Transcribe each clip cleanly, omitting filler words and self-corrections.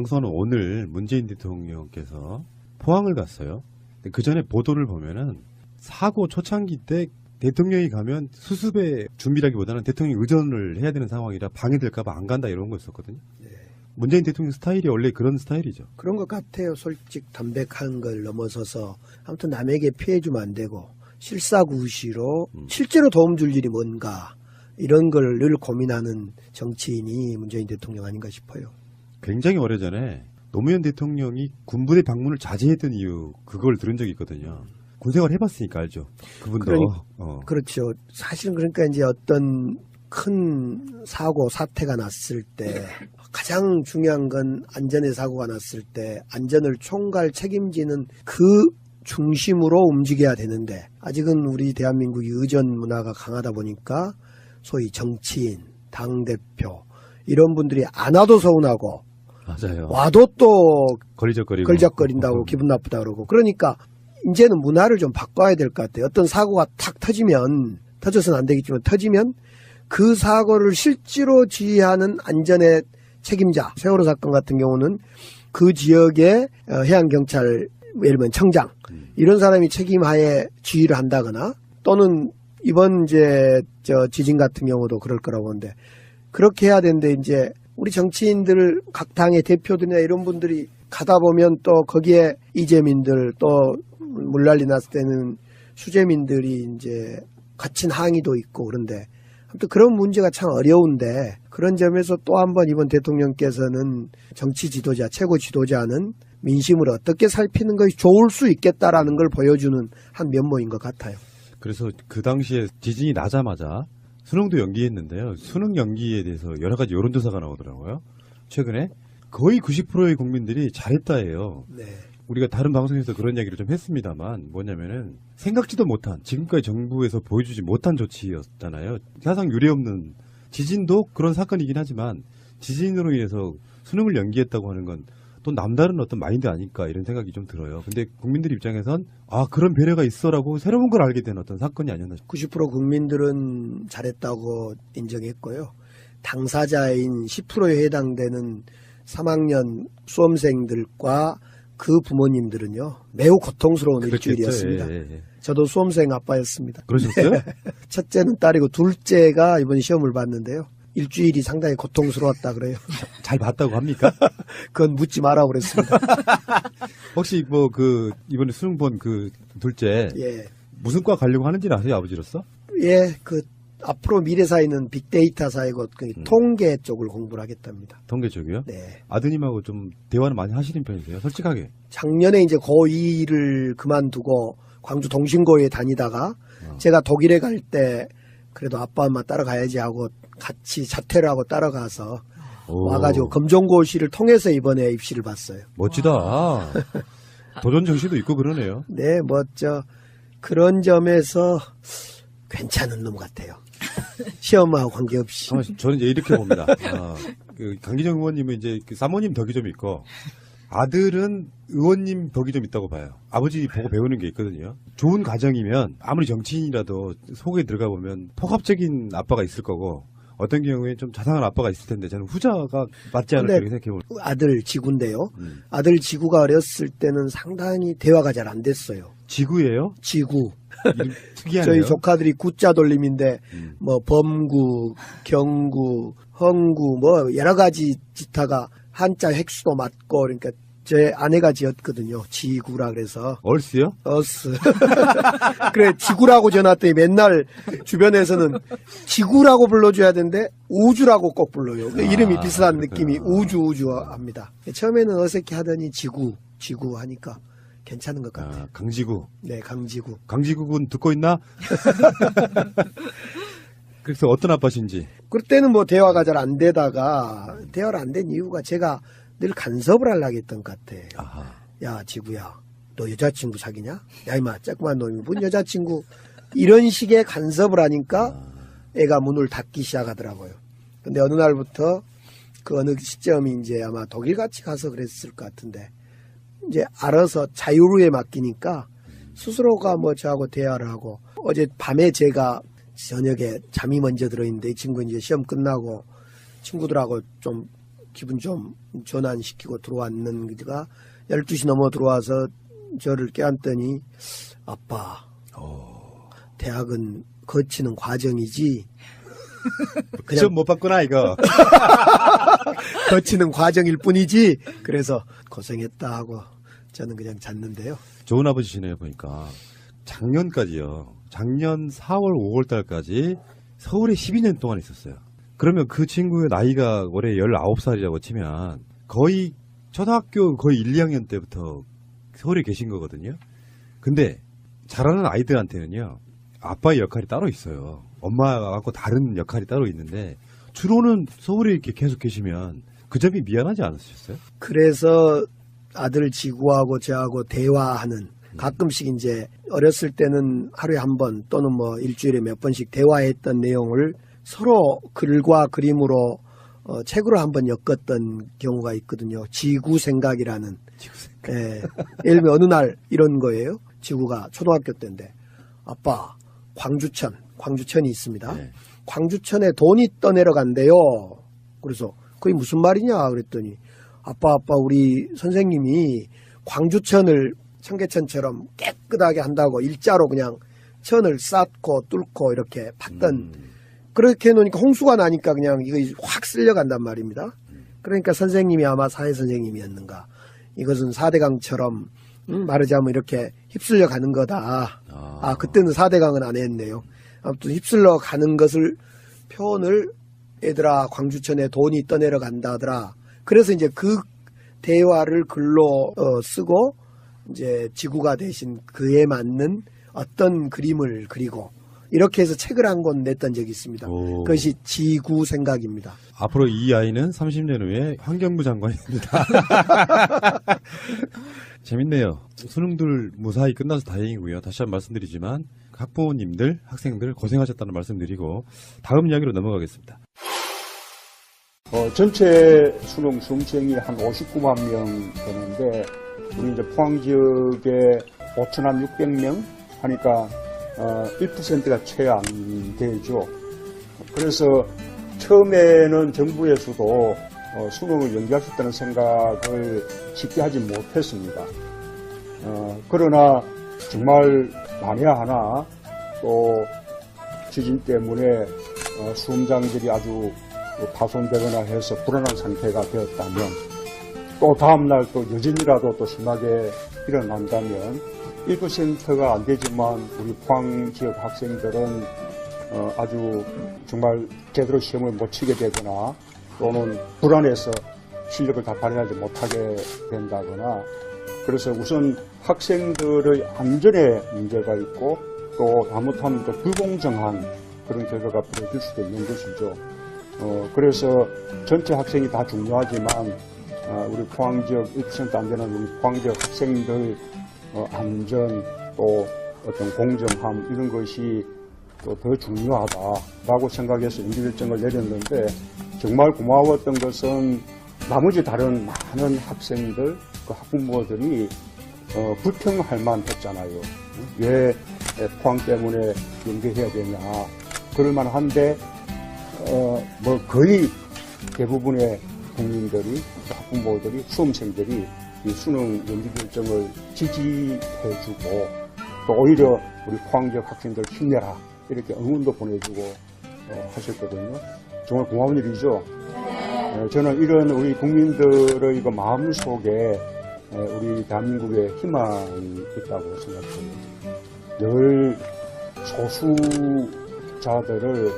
방송은 오늘 문재인 대통령께서 포항을 갔어요. 그 전에 보도를 보면은 사고 초창기 때 대통령이 가면 수습의 준비라기보다는 대통령이 의전을 해야 되는 상황이라 방해될까봐 안 간다 이런 거였었거든요. 네. 문재인 대통령 스타일이 원래 그런 스타일이죠. 그런 것 같아요. 솔직 담백한 걸 넘어서서 아무튼 남에게 피해 주면 안 되고 실사구시로 실제로 도움 줄 일이 뭔가 이런 걸 늘 고민하는 정치인이 문재인 대통령 아닌가 싶어요. 굉장히 오래전에 노무현 대통령이 군부대 방문을 자제했던 이유 그걸 들은 적이 있거든요. 군생활 해봤으니까 알죠. 그분도. 그렇죠. 사실은 그러니까 이제 어떤 큰 사고 사태가 났을 때 가장 중요한 건 안전의 사고가 났을 때 안전을 총괄 책임지는 그 중심으로 움직여야 되는데 아직은 우리 대한민국이 의전 문화가 강하다 보니까 소위 정치인, 당대표 이런 분들이 안 와도 서운하고 맞아요. 와도 또 걸적거린다고 기분 나쁘다 그러고 그러니까 이제는 문화를 좀 바꿔야 될 것 같아요. 어떤 사고가 탁 터지면 터져서는 안 되겠지만 터지면 그 사고를 실제로 지휘하는 안전의 책임자 세월호 사건 같은 경우는 그 지역의 해양경찰 예를 들면 청장 이런 사람이 책임하에 지휘를 한다거나 또는 이번 이제 지진 같은 경우도 그럴 거라고 보는데 그렇게 해야 되는데 이제 우리 정치인들 각 당의 대표들이나 이런 분들이 가다 보면 또 거기에 이재민들 또 물난리 났을 때는 수재민들이 이제 갇힌 항의도 있고 그런데 아무튼 그런 문제가 참 어려운데 그런 점에서 또 한 번 이번 대통령께서는 정치 지도자, 최고 지도자는 민심을 어떻게 살피는 것이 좋을 수 있겠다라는 걸 보여주는 한 면모인 것 같아요. 그래서 그 당시에 지진이 나자마자 수능도 연기했는데요. 수능 연기에 대해서 여러 가지 여론조사가 나오더라고요. 최근에 거의 90%의 국민들이 잘했다예요. 네. 우리가 다른 방송에서 그런 이야기를 좀 했습니다만 뭐냐면은 생각지도 못한 지금까지 정부에서 보여주지 못한 조치였잖아요. 사상 유례없는 지진도 그런 사건이긴 하지만 지진으로 인해서 수능을 연기했다고 하는 건 또 남다른 어떤 마인드 아닐까 이런 생각이 좀 들어요. 근데 국민들 입장에선 아 그런 배려가 있어라고 새로운 걸 알게 된 어떤 사건이 아니었나 싶어요. 90% 국민들은 잘했다고 인정했고요. 당사자인 10%에 해당되는 3학년 수험생들과 그 부모님들은요. 매우 고통스러운 그렇겠죠. 일주일이었습니다. 예. 저도 수험생 아빠였습니다. 그러셨어요? 첫째는 딸이고 둘째가 이번 시험을 봤는데요. 일주일이 상당히 고통스러웠다 그래요. 잘 봤다고 합니까? 그건 묻지 마라 그랬습니다. 혹시 뭐 그 이번에 수능 본 그 둘째 예. 무슨 과 가려고 하는지는 아세요, 아버지로서? 예, 그 앞으로 미래 사회는 빅데이터 사회고 통계 쪽을 공부를 하겠답니다. 통계 쪽이요? 네. 아드님하고 좀 대화를 많이 하시는 편이세요? 솔직하게. 작년에 이제 고2를 그만두고 광주 동신고에 다니다가 제가 독일에 갈 때 그래도 아빠 엄마 따라가야지 하고 같이 자퇴를 하고 따라가서 와가지고 검정고시를 통해서 이번에 입시를 봤어요. 멋지다. 도전 정신도 있고 그러네요. 네, 그런 점에서 괜찮은 놈 같아요. 시험하고 관계없이. 저는 이제 이렇게 봅니다. 그 강기정 의원님은 이제 그 사모님 덕이 좀 있고 아들은 의원님 덕이 좀 있다고 봐요. 아버지 보고 배우는 게 있거든요. 좋은 가정이면 아무리 정치인이라도 속에 들어가 보면 폭압적인 아빠가 있을 거고 어떤 경우에 좀 자상한 아빠가 있을 텐데 저는 후자가 맞지 않을까 이렇게 생각해봅니다. 아들 지구인데요. 아들 지구가 어렸을 때는 상당히 대화가 잘 안 됐어요. 지구예요? 지구. 특이하네요. 저희 조카들이 구자 돌림인데 뭐 범구, 경구, 헝구 뭐 여러 가지 짓다가 한자 획수도 맞고 그러니까 제 아내가 지었거든요. 지구라 그래서. 얼스요? 얼스. 그래 지구라고 지어놨더니 맨날 주변에서는 지구라고 불러줘야 되는데 우주라고 꼭 불러요. 이름이 비슷한 느낌이 우주 합니다. 처음에는 어색해 하더니 지구 하니까 괜찮은 것 같아요. 강지구. 네, 강지구. 강지구군 듣고 있나? 그래서 어떤 아빠신지. 그때는 뭐 대화가 잘 안 되다가 대화를 안 된 이유가 제가 늘 간섭을 하려고 했던 것 같아. 아하. 야 지구야 너 여자친구 사귀냐? 야 이마 쬐끄만 놈이 뭔 여자친구 이런 식의 간섭을 하니까 애가 문을 닫기 시작하더라고요. 근데 어느 날부터 그 어느 시점이 이제 아마 독일 같이 가서 그랬을 것 같은데 이제 알아서 자유로에 맡기니까 스스로가 뭐 저하고 대화를 하고 어제 밤에 제가 저녁에 잠이 먼저 들어있는데 이 친구 이제 시험 끝나고 친구들하고 좀 기분 좀 전환시키고 들어왔는 그가 12시 넘어 들어와서 저를 깨안더니 아빠 대학은 거치는 과정이지 그냥 시험 못 봤구나 이거. 거치는 과정일 뿐이지 그래서 고생했다 하고 저는 그냥 잤는데요. 좋은 아버지시네요 보니까. 작년까지요. 작년 4월 5월 달까지 서울에 12년 동안 있었어요. 그러면 그 친구의 나이가 올해 19살이라고 치면 거의 초등학교 거의 1, 2학년 때부터 서울에 계신 거거든요. 근데 자라는 아이들한테는요. 아빠의 역할이 따로 있어요. 엄마가 갖고 다른 역할이 따로 있는데 주로는 서울에 이렇게 계속 계시면 그 점이 미안하지 않으셨어요? 그래서 아들 지구하고 저하고 대화하는 가끔씩 이제 어렸을 때는 하루에 한 번 또는 뭐 일주일에 몇 번씩 대화했던 내용을 서로 글과 그림으로 책으로 한번 엮었던 경우가 있거든요. 지구 생각이라는. 예, 예를 들면 어느 날 이런 거예요. 지구가 초등학교 때인데 아빠 광주천이 있습니다. 네. 광주천에 돈이 떠내려간대요. 그래서 그게 무슨 말이냐 그랬더니 아빠 우리 선생님이 광주천을 청계천처럼 깨끗하게 한다고 일자로 그냥 천을 쌓고 뚫고 이렇게 팠던 그렇게 해놓으니까 홍수가 나니까 그냥 이거 확 쓸려간단 말입니다. 그러니까 선생님이 아마 사회 선생님이었는가 이것은 4대강처럼 말하자면 이렇게 휩쓸려 가는 거다. 그때는 4대강은 안 했네요. 아무튼 휩쓸려 가는 것을 표현을 얘들아 광주천에 돈이 떠내려간다더라. 그래서 이제 그 대화를 글로 쓰고 이제 지구가 대신 그에 맞는 어떤 그림을 그리고 이렇게 해서 책을 한 권 냈던 적이 있습니다. 그것이 지구 생각입니다. 앞으로 이 아이는 30년 후에 환경부 장관이 됩니다. 재밌네요. 수능들 무사히 끝나서 다행이고요. 다시 한번 말씀드리지만 학부모님들, 학생들 고생하셨다는 말씀드리고 다음 이야기로 넘어가겠습니다. 전체 수능 수험생이 한 59만 명 되는데 우리 이제 포항 지역에 5,600명 하니까 1%가 채 안 되죠. 그래서 처음에는 정부에서도 수능을 연기할 수 있다는 생각을 쉽게 하지 못했습니다. 그러나 정말 만에 하나 또 지진 때문에 수험장들이 아주 파손되거나 해서 불안한 상태가 되었다면 또 다음날 또 여진이라도 또 심하게 일어난다면 1%가 안 되지만 우리 포항 지역 학생들은 아주 정말 제대로 시험을 못 치게 되거나 또는 불안해서 실력을 다 발휘하지 못하게 된다거나 그래서 우선 학생들의 안전에 문제가 있고 또 잘못하면 또 불공정한 그런 결과가 벌어질 수도 있는 것이죠. 그래서 전체 학생이 다 중요하지만 우리 포항 지역 1% 안 되는 우리 포항 지역 학생들 안전 또 어떤 공정함 이런 것이 또 더 중요하다라고 생각해서 임기 결정을 내렸는데 정말 고마웠던 것은 나머지 다른 많은 학생들 그 학부모들이 불평할 만했잖아요. 왜 포항 때문에 연기해야 되냐 그럴 만한데 뭐 거의 대부분의 국민들이 학부모들이 수험생들이 이 수능 연기 결정을 지지해주고 또 오히려 우리 포항 지역 학생들 힘내라 이렇게 응원도 보내주고 하셨거든요. 정말 고마운 일이죠. 저는 이런 우리 국민들의 그 마음 속에 우리 대한민국의 희망이 있다고 생각합니다. 늘 소수자들을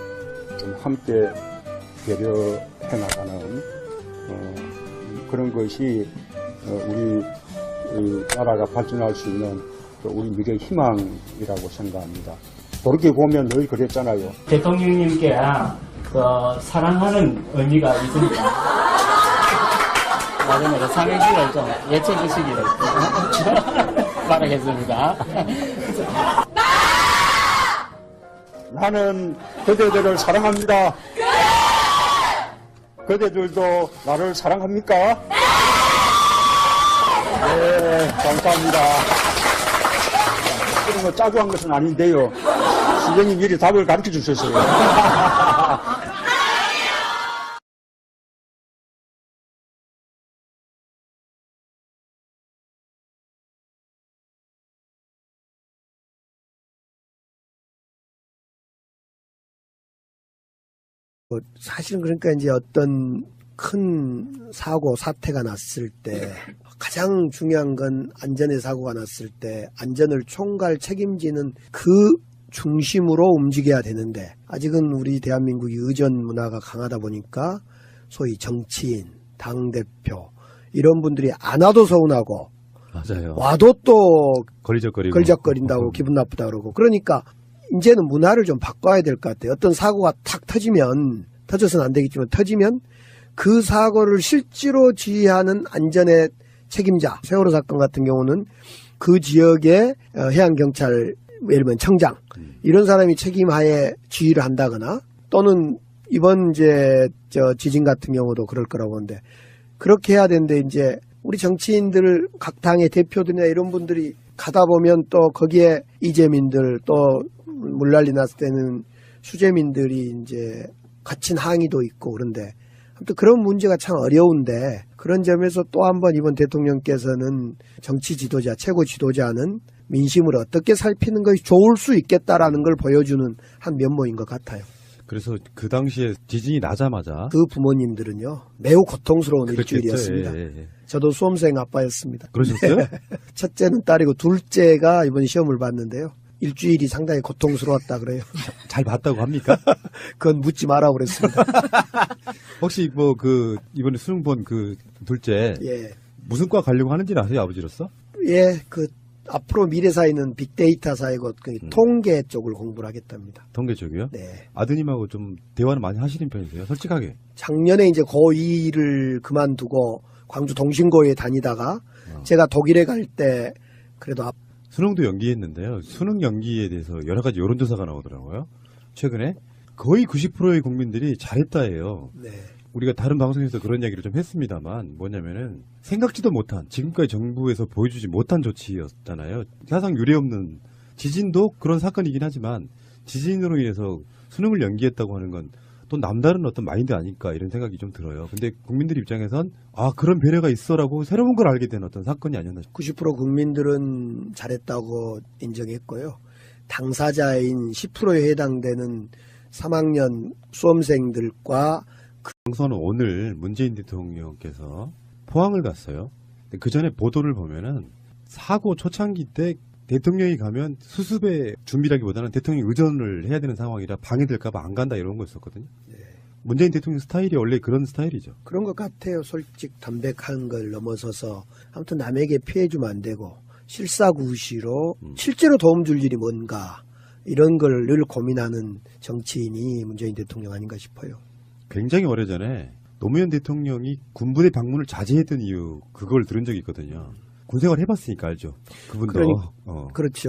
좀 함께 배려해 나가는 그런 것이 우리 나라가 발전할 수 있는 우리 미래의 희망이라고 생각합니다. 돌이켜 보면 늘 그랬잖아요. 대통령님께 사랑하는 의미가 있습니다. 나중에 삼행시를 좀 외쳐주시기를 바라겠습니다. 나는 그대들을 사랑합니다. 그대들도 나를 사랑합니까? 네, 감사합니다. 그런 거 짜고 한 것은 아닌데요. 선생님 미리 답을 가르쳐 주셨어요. 사실은 그러니까 이제 어떤 큰 사고, 사태가 났을 때 가장 중요한 건 안전의 사고가 났을 때 안전을 총괄 책임지는 그 중심으로 움직여야 되는데 아직은 우리 대한민국이 의전 문화가 강하다 보니까 소위 정치인, 당대표 이런 분들이 안 와도 서운하고 맞아요. 와도 또 걸적거린다고 기분 나쁘다 그러고 그러니까 이제는 문화를 좀 바꿔야 될 것 같아요. 어떤 사고가 탁 터지면 터져서는 안 되겠지만 터지면 그 사고를 실제로 지휘하는 안전의 책임자 세월호 사건 같은 경우는 그 지역의 해양경찰 예를 들면 청장 이런 사람이 책임하에 지휘를 한다거나 또는 이번 이제 지진 같은 경우도 그럴 거라고 보는데 그렇게 해야 되는데 이제 우리 정치인들 각 당의 대표들이나 이런 분들이 가다 보면 또 거기에 이재민들 또 물난리 났을 때는 수재민들이 이제 갇힌 항의도 있고 그런데 아무튼 그런 문제가 참 어려운데 그런 점에서 또 한 번 이번 대통령께서는 정치 지도자, 최고 지도자는 민심을 어떻게 살피는 것이 좋을 수 있겠다라는 걸 보여주는 한 면모인 것 같아요. 그래서 그 당시에 지진이 나자마자 그 부모님들은요 매우 고통스러운 그렇겠죠. 일주일이었습니다. 예. 저도 수험생 아빠였습니다. 그러셨어요? 첫째는 딸이고 둘째가 이번 시험을 봤는데요. 일주일이 상당히 고통스러웠다 그래요. 잘 봤다고 합니까? 그건 묻지 마라고 그랬습니다. 혹시 뭐 이번에 수능 본 그 둘째 예. 무슨 과 가려고 하는지는 아세요, 아버지로서? 예, 앞으로 미래사회는 빅데이터 사회고 통계 쪽을 공부를 하겠답니다. 통계 쪽이요? 네. 아드님하고 좀 대화는 많이 하시는 편이세요? 솔직하게. 작년에 이제 고2를 그만두고 광주 동신고에 다니다가 제가 독일에 갈 때 그래도 수능도 연기했는데요. 수능 연기에 대해서 여러 가지 여론조사가 나오더라고요. 최근에 거의 90%의 국민들이 잘했다예요. 네. 우리가 다른 방송에서 그런 이야기를 좀 했습니다만 뭐냐면은 생각지도 못한 지금까지 정부에서 보여주지 못한 조치였잖아요. 사상 유례없는 지진도 그런 사건이긴 하지만 지진으로 인해서 수능을 연기했다고 하는 건 또 남다른 어떤 마인드 아닐까 이런 생각이 좀 들어요. 근데 국민들 입장에선 그런 배려가 있어라고 새로운 걸 알게 된 어떤 사건이 아니었나 싶어요. 90% 국민들은 잘했다고 인정했고요. 당사자인 10%에 해당되는 3학년 수험생들과 당선은 오늘 문재인 대통령께서 포항을 갔어요. 그 전에 보도를 보면은 사고 초창기 때 대통령이 가면 수습의 준비라기보다는 대통령이 의전을 해야 되는 상황이라 방해될까봐 안 간다 이런 거 있었거든요. 문재인 대통령 스타일이 원래 그런 스타일이죠. 그런 것 같아요. 솔직 담백한 걸 넘어서서 아무튼 남에게 피해주면 안 되고 실사구시로 실제로 도움 줄 일이 뭔가 이런 걸 늘 고민하는 정치인이 문재인 대통령 아닌가 싶어요. 굉장히 오래전에 노무현 대통령이 군부대 방문을 자제했던 이유 그걸 들은 적이 있거든요. 군생활 해봤으니까 알죠. 그분도. 그렇죠.